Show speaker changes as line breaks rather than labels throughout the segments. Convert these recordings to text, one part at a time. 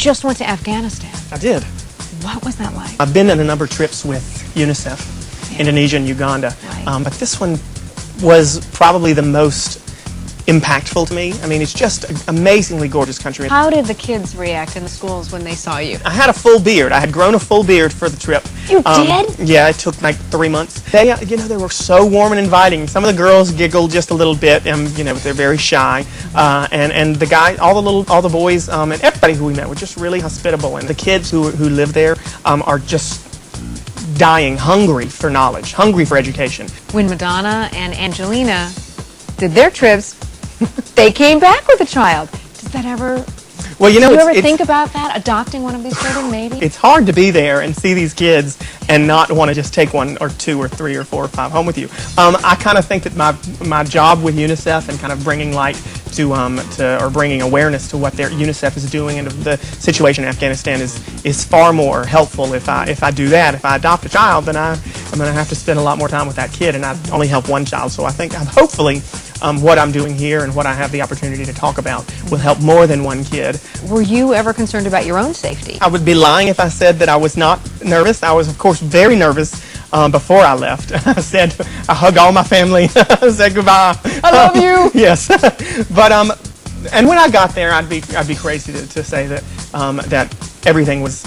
just went to Afghanistan.
I did.
What was that like?
I've been on a number of trips with UNICEF, Indonesia and Uganda,
Right.
but this one was probably the most impactful to me. I mean, it's just an amazingly gorgeous country.
How did the kids react in the schools when they saw you?
I had a full beard. I had grown a full beard for the trip.
You did?
Yeah, it took like 3 months. They, they were so warm and inviting. Some of the girls giggled just a little bit, and they're very shy. And the guy, all the boys, and everybody who we met were just really hospitable. And the kids who live there are just dying, hungry for knowledge, hungry for education.
When Madonna and Angelina did their trips, they came back with a child. Does that ever...
Well,
do you ever think about that? Adopting one of these children, maybe?
It's hard to be there and see these kids and not want to just take one or two or three or four or five home with you. I kind of think that my job with UNICEF and kind of bringing light or bringing awareness to what UNICEF is doing and the situation in Afghanistan is far more helpful if I do that. If I adopt a child, then I'm going to have to spend a lot more time with that kid, and I only help one child. So I think hopefully what I'm doing here and what I have the opportunity to talk about will help more than one kid.
Were you ever concerned about your own safety?
I would be lying if I said that I was not nervous. I was, of course, very nervous before I left. I hugged all my family, said goodbye.
I love you.
Yes, but and when I got there, I'd be crazy to say that that everything was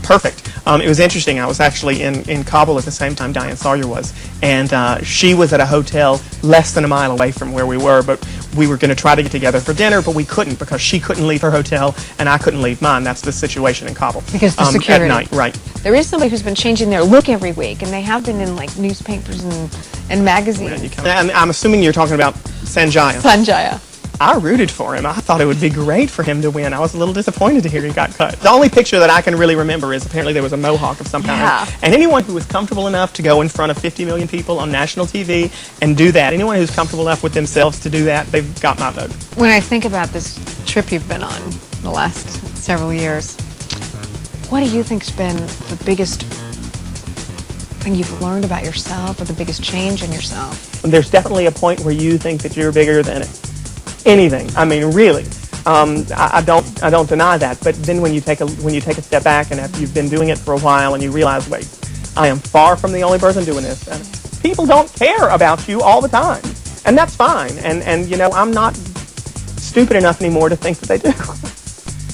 perfect. It was interesting. I was actually in Kabul at the same time Diane Sawyer was, and she was at a hotel less than a mile away from where we were, but we were going to try to get together for dinner, but we couldn't because she couldn't leave her hotel and I couldn't leave mine. That's the situation in Kabul.
Because the security.
At night, right.
There is somebody who's been changing their look every week, and they have been in like newspapers and magazines.
And I'm assuming you're talking about Sanjaya.
Sanjaya.
I rooted for him. I thought it would be great for him to win. I was a little disappointed to hear he got cut. The only picture that I can really remember is apparently there was a mohawk of some kind.
Yeah.
And anyone who was comfortable enough to go in front of 50 million people on national TV and do that, anyone who's comfortable enough with themselves to do that, they've got my vote.
When I think about this trip you've been on the last several years, what do you think's been the biggest thing you've learned about yourself or the biggest change in yourself?
There's definitely a point where you think that you're bigger than anything. I mean, really. I don't deny that. But then when you take a step back and after you've been doing it for a while and you realize, wait, I am far from the only person doing this. And people don't care about you all the time, and that's fine. And I'm not stupid enough anymore to think that they do.